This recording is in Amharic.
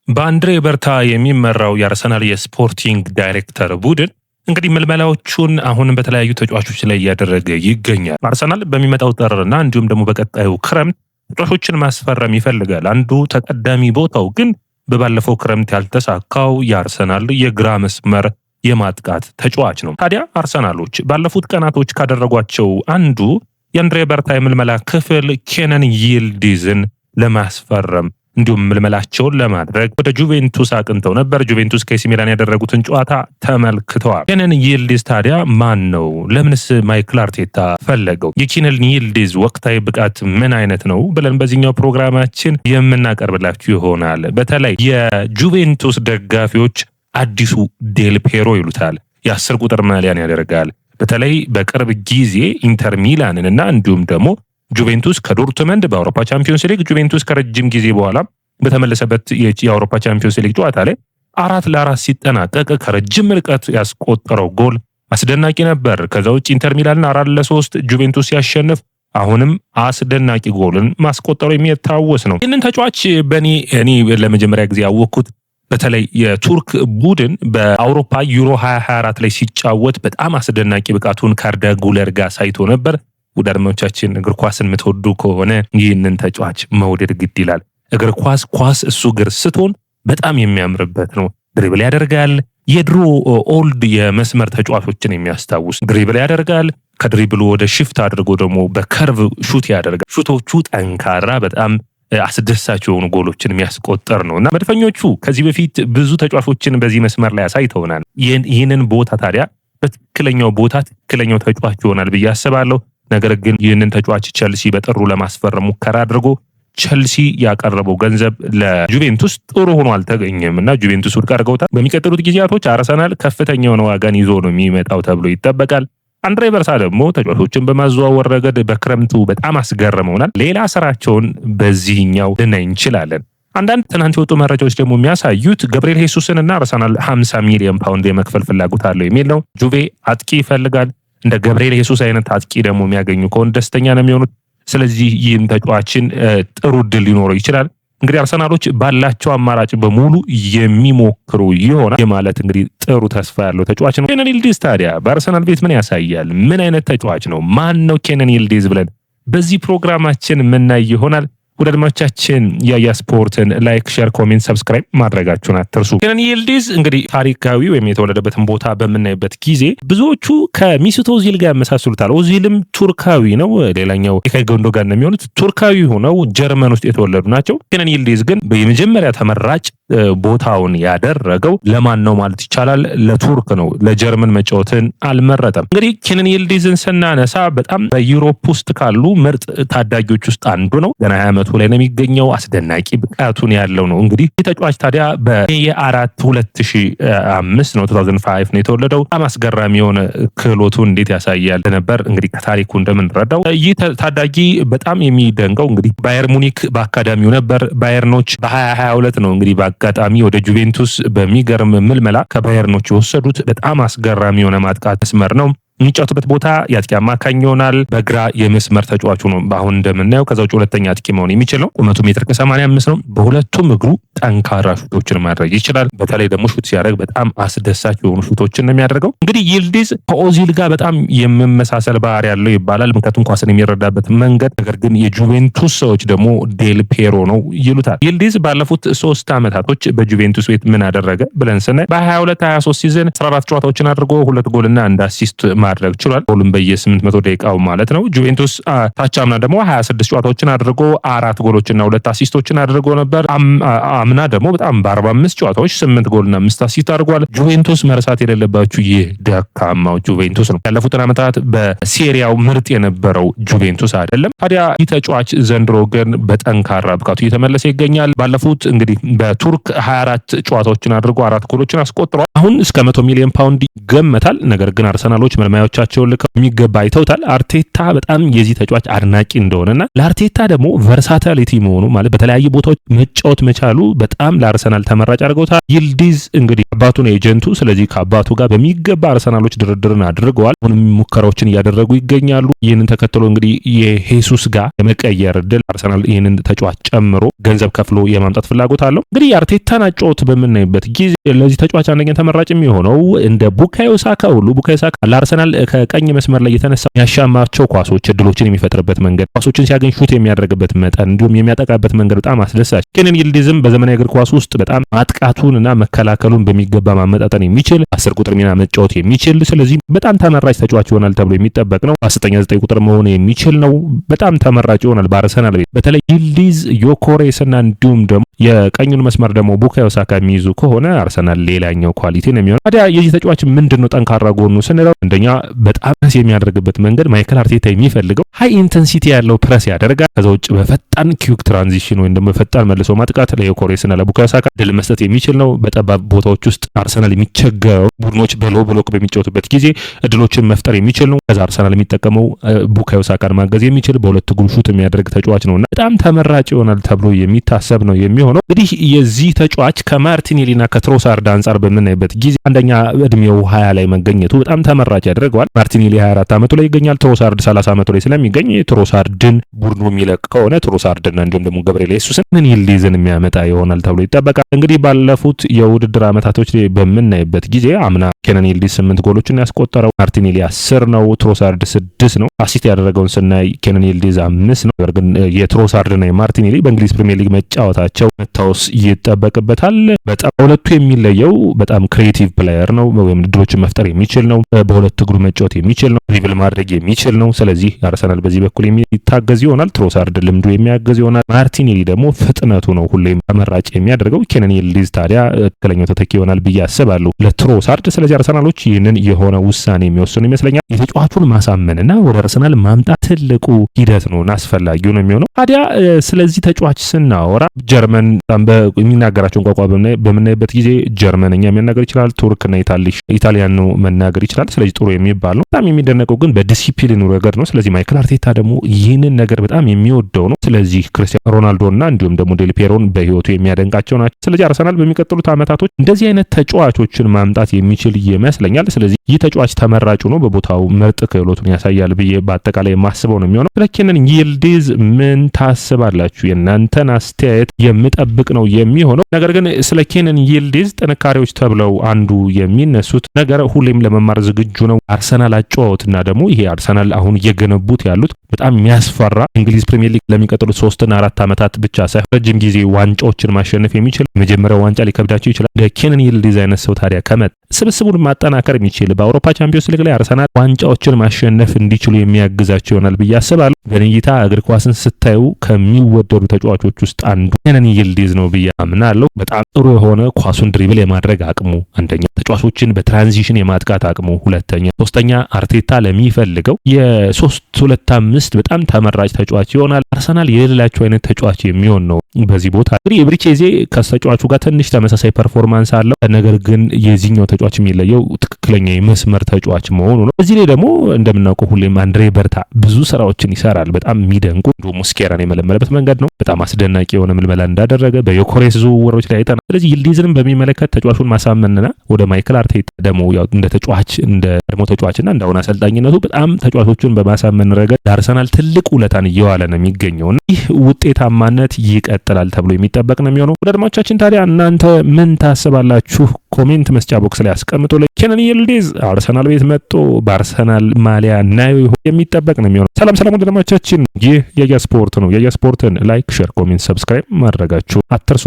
በአንድሬ በርታ የሚመራው የአርሰናል የስፖርቲንግ ዳይሬክተር ቡድን እንግዲህ ምልመላዎቹን አሁንም በተለያዩ ተጫዋቾች ላይ እያደረገ ይገኛል። አርሰናል በሚመጣው ጥርና እንዲሁም ደግሞ በቀጣዩ ክረምት ተጫዋቾችን ማስፈረም ይፈልጋል። አንዱ ተቀዳሚ ቦታው ግን በባለፈው ክረምት ያልተሳካው የአርሰናል የግራ መስመር የማጥቃት ተጫዋች ነው። ታዲያ አርሰናሎች ባለፉት ቀናቶች ካደረጓቸው አንዱ የአንድሬ በርታ የምልመላ ክፍል ኬነን ይልዲዝን ለማስፈረም እንዲሁም ምልመላቸውን ለማድረግ ወደ ጁቬንቱስ አቅንተው ነበር። ጁቬንቱስ ከኤሲ ሚላን ያደረጉትን ጨዋታ ተመልክተዋል። ኬነን ይልዲዝ ታዲያ ማን ነው? ለምንስ ማይክል አርቴታ ፈለገው? የኬነን ይልዲዝ ወቅታዊ ብቃት ምን አይነት ነው ብለን በዚህኛው ፕሮግራማችን የምናቀርብላችሁ ይሆናል። በተለይ የጁቬንቱስ ደጋፊዎች አዲሱ ዴል ፔሮ ይሉታል። የ10 ቁጥር ማሊያን ያደርጋል። በተለይ በቅርብ ጊዜ ኢንተር ሚላንን እና እንዲሁም ደግሞ ጁቬንቱስ ከዶርትመንድ በአውሮፓ ቻምፒዮንስ ሊግ ጁቬንቱስ ከረጅም ጊዜ በኋላ በተመለሰበት የአውሮፓ ቻምፒዮንስ ሊግ ጨዋታ ላይ 4-4 ሲጠናቀቅ ከረጅም ርቀት ያስቆጠረው ጎል አስደናቂ ነበር። ከዛ ውጭ ኢንተር ሚላንን 4-3 ጁቬንቱስ ሲያሸንፍ አሁንም አስደናቂ ጎልን ማስቆጠሩ የሚታወስ ነው። ይህንን ተጫዋች እኔ ለመጀመሪያ ጊዜ ያወቅኩት በተለይ የቱርክ ቡድን በአውሮፓ ዩሮ 2024 ላይ ሲጫወት በጣም አስደናቂ ብቃቱን ከአርዳ ጉለር ጋር ሳይቶ ነበር። ውድ አድማጮቻችን እግር ኳስን የምትወዱ ከሆነ ይህንን ተጫዋች መውደድ ግድ ይላል። እግር ኳስ እሱ እግር ስትሆን በጣም የሚያምርበት ነው። ድሪብል ያደርጋል። የድሮ ኦልድ የመስመር ተጫዋቾችን የሚያስታውስ ድሪብል ያደርጋል። ከድሪብሉ ወደ ሽፍት አድርጎ ደግሞ በከርቭ ሹት ያደርጋል። ሹቶቹ ጠንካራ በጣም አስደሳች የሆኑ ጎሎችን የሚያስቆጠር ነውና መድፈኞቹ ከዚህ በፊት ብዙ ተጫዋቾችን በዚህ መስመር ላይ አሳይተውናል። ይህንን ቦታ ታዲያ በትክክለኛው ቦታ ትክክለኛው ተጫዋች ይሆናል ብዬ አስባለሁ። ነገር ግን ይህንን ተጫዋች ቸልሲ በጥሩ ለማስፈረም ሙከራ አድርጎ ቸልሲ ያቀረበው ገንዘብ ለጁቬንቱስ ጥሩ ሆኖ አልተገኘም እና ጁቬንቱስ ውድቅ አድርገውታል። በሚቀጥሉት ጊዜያቶች አርሰናል ከፍተኛ የሆነ ዋጋን ይዞ ነው የሚመጣው ተብሎ ይጠበቃል። አንድሬ በርታ ደግሞ ተጫዋቾችን በማዘዋወር ረገድ በክረምቱ በጣም አስገርመውናል። ሌላ ስራቸውን በዚህኛው ልናይ እንችላለን። አንዳንድ ትናንት የወጡ መረጃዎች ደግሞ የሚያሳዩት ገብርኤል ሄሱስን እና አርሰናል 50 ሚሊዮን ፓውንድ የመክፈል ፍላጎት አለው የሚል ነው። ጁቬ አጥቂ ይፈልጋል። እንደ ገብርኤል ሄሱስ አይነት አጥቂ ደግሞ የሚያገኙ ከሆነ ደስተኛ ነው የሚሆኑት። ስለዚህ ይህን ተጫዋችን ጥሩ ድል ሊኖረው ይችላል። እንግዲህ አርሰናሎች ባላቸው አማራጭ በሙሉ የሚሞክሩ ይሆናል። የማለት እንግዲህ ጥሩ ተስፋ ያለው ተጫዋች ነው ኬነን ይልዲዝ። ታዲያ በአርሰናል ቤት ምን ያሳያል? ምን አይነት ተጫዋች ነው? ማን ነው ኬነን ይልዲዝ ብለን በዚህ ፕሮግራማችን የምናይ ይሆናል። ወደ አድማጮቻችን ያያ ስፖርትን ላይክ፣ ሼር፣ ኮሜንት፣ ሰብስክራይብ ማድረጋችሁን አትርሱ። ኬነን ይልዲዝ እንግዲህ ታሪካዊ ወይም የተወለደበትን ቦታ በምናይበት ጊዜ ብዙዎቹ ከሚሱት ኦዚል ጋር ያመሳስሉታል። ኦዚልም ቱርካዊ ነው። ሌላኛው ኢልካይ ጉንዶጋን ነው የሚሆኑት። ቱርካዊ ሆነው ጀርመን ውስጥ የተወለዱ ናቸው። ኬነን ይልዲዝ ግን የመጀመሪያ ተመራጭ ቦታውን ያደረገው ለማን ነው ማለት ይቻላል? ለቱርክ ነው። ለጀርመን መጫወትን አልመረጠም። እንግዲህ ኬነን ይልዲዝን ስናነሳ በጣም በዩሮፕ ውስጥ ካሉ ምርጥ ታዳጊዎች ውስጥ አንዱ ነው። ገና 20 ዓመቱ ላይ ነው የሚገኘው። አስደናቂ ብቃቱን ያለው ነው። እንግዲህ ይህ ተጫዋች ታዲያ በ2005 ነው 2005 ነው የተወለደው። በጣም አስገራሚ የሆነ ክህሎቱን እንዴት ያሳያል ነበር። እንግዲህ ከታሪኩ እንደምንረዳው ይህ ታዳጊ በጣም የሚደንቀው እንግዲህ ባየር ሙኒክ በአካዳሚው ነበር። ባየርኖች በ2022 ነው እንግዲህ አጋጣሚ ወደ ጁቬንቱስ በሚገርም ምልመላ ከባየርኖች የወሰዱት በጣም አስገራሚ የሆነ ማጥቃት መስመር ነው። የሚጫወቱበት ቦታ የአጥቂ አማካኝ ይሆናል። በግራ የመስመር ተጫዋቹ ነው በአሁን እንደምናየው። ከዛ ውጭ ሁለተኛ አጥቂ መሆን የሚችለው ቁመቱ 1.85 ነው። በሁለቱም እግሩ ጠንካራ ሹቶችን ማድረግ ይችላል። በተለይ ደግሞ ሹት ሲያደርግ በጣም አስደሳች የሆኑ ሹቶችን ነው የሚያደርገው። እንግዲህ ይልዲዝ ከኦዚል ጋር በጣም የመመሳሰል ባህሪ ያለው ይባላል፣ ምክንያቱም ኳስን የሚረዳበት መንገድ። ነገር ግን የጁቬንቱስ ሰዎች ደግሞ ዴል ፔሮ ነው ይሉታል። ይልዲዝ ባለፉት 3 ዓመታቶች በጁቬንቱስ ቤት ምን አደረገ ብለን ስናይ በ22-23 ሲዝን 14 ጨዋታዎችን አድርጎ 2 ጎልና 1 አሲስት ማድረግ ችሏል። ጎሉን በየ800 ደቂቃው ማለት ነው። ጁቬንቱስ ታቻምና ደግሞ 26 ጨዋታዎችን አድርጎ 4 ጎሎችና 2 አሲስቶችን አድርጎ ነበር። አምና ደግሞ በጣም በ45 ጨዋታዎች 8 ጎልና 5 አሲስት አድርጓል። ጁቬንቱስ መርሳት የሌለባችሁ ይህ ደካማው ጁቬንቱስ ነው። ያለፉትን ዓመታት በሴሪያው ምርጥ የነበረው ጁቬንቱስ አይደለም። ታዲያ ይህ ተጫዋች ዘንድሮ ግን በጠንካራ ብቃቱ እየተመለሰ ይገኛል። ባለፉት እንግዲህ በቱርክ 24 ጨዋታዎችን አድርጎ 4 ጎሎችን አስቆጥሯል። አሁን እስከ 100 ሚሊዮን ፓውንድ ይገመታል። ነገር ግን አርሰናሎች ባለሙያዎቻቸውን ልከው የሚገባ አይተውታል። አርቴታ በጣም የዚህ ተጫዋች አድናቂ እንደሆነና ለአርቴታ ደግሞ ቨርሳታሊቲ መሆኑ ማለት በተለያዩ ቦታዎች መጫወት መቻሉ በጣም ለአርሰናል ተመራጭ አድርገውታል። ይልዲዝ እንግዲህ አባቱ ነው ኤጀንቱ። ስለዚህ ከአባቱ ጋር በሚገባ አርሰናሎች ድርድርን አድርገዋል። አሁንም ሙከራዎችን እያደረጉ ይገኛሉ። ይህንን ተከትሎ እንግዲህ የሄሱስ ጋር የመቀየር እድል አርሰናል ይህንን ተጫዋች ጨምሮ ገንዘብ ከፍሎ የማምጣት ፍላጎት አለው። እንግዲህ የአርቴታን አጨዋወት በምናይበት ጊዜ ለዚህ ተጫዋች አንደኛ ተመራጭ የሚሆነው እንደ ቡካዮ ሳካ ሁሉ ቡካዮ ሳካ ለአርሰናል ከቀኝ መስመር ላይ የተነሳ ያሻማቸው ኳሶች እድሎችን የሚፈጥርበት መንገድ፣ ኳሶችን ሲያገኝ ሹት የሚያደርግበት መጠን፣ እንዲሁም የሚያጠቃበት መንገድ በጣም አስደሳች። ኬንን ይልዲዝም በዘመናዊ እግር ኳስ ውስጥ በጣም ማጥቃቱንና መከላከሉን በሚገባ ማመጣጠን የሚችል 10 ቁጥር ሚና መጫወት የሚችል ስለዚህ በጣም ተመራጭ ተጫዋች ይሆናል ተብሎ የሚጠበቅ ነው። 9 ቁጥር መሆን የሚችል ነው። በጣም ተመራጭ ይሆናል በአርሰናል ቤት። በተለይ ይልዲዝ ዮኮሬስና እንዲሁም ደግሞ የቀኙን መስመር ደግሞ ቡካዮ ሳካ የሚይዙ ከሆነ አርሰናል ሌላኛው ኳሊቲ ነው የሚሆነው። ታዲያ የዚህ ተጫዋች ምንድነው ጠንካራ ጎኑ ስንለው አንደኛ በጣም ፕረስ የሚያደርግበት መንገድ ማይክል አርቴታ የሚፈልገው ሃይ ኢንተንሲቲ ያለው ፕረስ ያደርጋል። ከዛ ውጭ በፈጣን ኪዩክ ትራንዚሽን ወይም ደግሞ በፈጣን መልሶ ማጥቃት ለዮኮሬስና ለቡካዮ ሳካ ድል መስጠት የሚችል ነው። በጠባብ ቦታዎች ውስጥ አርሰናል የሚቸገረው ቡድኖች በሎ ብሎክ በሚጫወቱበት ጊዜ እድሎችን መፍጠር የሚችል ነው። ከዛ አርሰናል የሚጠቀመው ቡካዮ ሳካን ማገዝ የሚችል በሁለት እግሩ ሹት የሚያደርግ ተጫዋች ነውና በጣም ተመራጭ ይሆናል ተብሎ የሚታሰብ ነው የሚሆነው። እንግዲህ የዚህ ተጫዋች ከማርቲኔሊና ከትሮሳርድ አንጻር በምናይበት ጊዜ አንደኛ እድሜው 20 ላይ መገኘቱ በጣም ተመራጭ ያደርገዋል። ማርቲኔሊ 24 ዓመቱ ላይ ይገኛል። ትሮሳርድ 30 ዓመቱ ላይ ስለሚገኝ ትሮሳርድን ቡድኑ የሚለቅ ከሆነ ትሮሳርድና እንዲሁም ደግሞ ገብርኤል ኢየሱስን ምን ይልዲዝን የሚያመጣ ይሆናል ተብሎ ይጠበቃል። እንግዲህ ባለፉት የውድድር ዓመታቶች ላይ በምናይበት ጊዜ አምና ኬነን ይልዲዝ 8 ጎሎችን ያስቆጠረው፣ ማርቲኔሊ 10 ነው፣ ትሮሳርድ 6 ነው። አሲስት ያደረገውን ስናይ ኬነን ይልዲዝ 5 ነው። ነገር ግን የትሮሳርድና የማርቲኔሊ በእንግሊዝ ፕሪሚየር ሊግ መጫወታቸው መታወስ ይጠበቅበታል። በጣም ሁለቱ የሚለየው በጣም ክሬቲቭ ፕሌየር ነው ወይም ድሎችን መፍጠር የሚችል ነው። በሁለት እግሩ መጫወት የሚችል ነው። ድሪብል ማድረግ የሚችል ነው። ስለዚህ አርሰናል በዚህ በኩል የሚታገዝ ይሆናል። ትሮሳርድ ልምዱ የሚያገዝ ይሆናል። ማርቲኔሊ ደግሞ ፍጥነቱ ነው ሁሌም ተመራጭ የሚያደርገው። ኬነን ይልዲዝ ታዲያ ትክክለኛው ተተኪ ይሆናል ብዬ አስባለሁ ለትሮሳርድ። ስለዚህ አርሰናሎች ይህንን የሆነ ውሳኔ የሚወስኑ ይመስለኛል። የተጫዋቹን ማሳመንና ወደ አርሰናል ማምጣት ትልቁ ሂደት ነው እና አስፈላጊው ነው የሚሆነው። ታዲያ ስለዚህ ተጫዋች ስናወራ ጀርመን የሚናገራቸውን ቋንቋ በምናይበት ጊዜ ጀርመንኛ መናገር ይችላል። ቱርክና ኢታሊያን ነው መናገር ይችላል። ስለዚህ ጥሩ የሚባል ነው። በጣም የሚደነቀው ግን በዲሲፕሊኑ ረገድ ነው። ስለዚህ ማይክል አርቴታ ደግሞ ይህንን ነገር በጣም የሚወደው ነው። ስለዚህ ክርስቲያኖ ሮናልዶና እንዲሁም ደግሞ ዴል ፒየሮን በህይወቱ የሚያደንቃቸው ናቸው። ስለዚህ አርሰናል በሚቀጥሉት ዓመታቶች እንደዚህ አይነት ተጫዋቾችን ማምጣት የሚችል ይመስለኛል። ስለዚህ ይህ ተጫዋች ተመራጩ ነው። በቦታው ምርጥ ክህሎቱን ያሳያል ብዬ በአጠቃላይ የማስበው ነው የሚሆነው። ስለ ኬነን ይልዲዝ ምን ታስባላችሁ? የእናንተን አስተያየት የምጠብቅ ነው የሚሆነው። ነገር ግን ስለ ኬነን ይልዲዝ ጥንካሬዎች ተብለው አንዱ የሚነሱት ነገር ሁሌም ለመማር ዝግጁ ነው። አርሰናል አጨዋወትና ደግሞ ይሄ አርሰናል አሁን እየገነቡት ያሉት በጣም የሚያስፈራ እንግሊዝ ፕሪሚየር ሊግ ለሚቀጥሉት 3 እና 4 ዓመታት ብቻ ሳይሆን ረጅም ጊዜ ዋንጫዎችን ማሸነፍ የሚችል የመጀመሪያው ዋንጫ ሊከብዳቸው ይችላል። ኬነን ይልዲዝ አይነት ሰው ታዲያ ከመጣ ስብስቡን ማጠናከር የሚችል በአውሮፓ ቻምፒዮንስ ሊግ ላይ አርሰናል ዋንጫዎችን ማሸነፍ እንዲችሉ የሚያግዛቸው ይሆናል ብዬ አስባለሁ። በእይታ እግር ኳስን ስታዩ ከሚወደዱ ተጫዋቾች ውስጥ አንዱ ኬነን ይልዲዝ ነው ብዬ አምናለሁ። በጣም ጥሩ የሆነ ኳሱን ድሪብል የማድረግ አቅሙ አንደኛ፣ ተጫዋቾችን በትራንዚሽን የማጥቃት አቅሙ ሁለተኛ፣ ሶስተኛ አርቴታ ለሚፈልገው የ3-2-5 በጣም ተመራጭ ተጫዋች ይሆናል። አርሰናል የሌላቸው አይነት ተጫዋች የሚሆን ነው በዚህ ቦታ። እንግዲህ ኤብሪቼዜ ከተጫዋቹ ጋር ትንሽ ተመሳሳይ ፐርፎርማንስ አለው። ነገር ግን የዚህኛው ተጫዋች የሚለየው ትክክለኛ የመስመር ተጫዋች መሆኑ ነው። እዚህ ላይ ደግሞ እንደምናውቀው ሁሌም አንድሬ በርታ ብዙ ስራዎችን ይሰራል። በጣም የሚደንቁ ሙስኬራን የመለመለበት መንገድ ነው። በጣም አስደናቂ የሆነ ምልመላ እንዳደረገ በዮኮሬስ ዝውውሮች ላይ አይተናል። ስለዚህ ይልዲዝንም በሚመለከት ተጫዋቹን ማሳመንና ወደ ማይክል አርቴታ ደግሞ ያው እንደ ተጫዋች እንደ ቀድሞ ተጫዋችና እንደ አሁን አሰልጣኝነቱ በጣም ተጫዋቾቹን በማሳመን ረገድ ለአርሰናል ትልቅ ውለታን እየዋለ ነው የሚገኘውና ይህ ውጤታማነት ይቀጥላል ተብሎ የሚጠበቅ ነው የሚሆነው። ወደ አድማጮቻችን ታዲያ እናንተ ምን ታስባላችሁ? ኮሜንት መስጫ ቦክስ ላይ አስቀምጡልኝ። ኬነን ይልዲዝ አርሰናል ቤት መጥቶ በአርሰናል ማሊያ ናዩ የሚጠበቅ ነው የሚሆነው። ሰላም ወደ አድማጮቻችን፣ ይህ የያ ስፖርት ነው። የያ ስፖርትን ላይክ፣ ሼር፣ ኮሜንት፣ ሰብስክራይብ ማድረጋችሁ አትርሱ።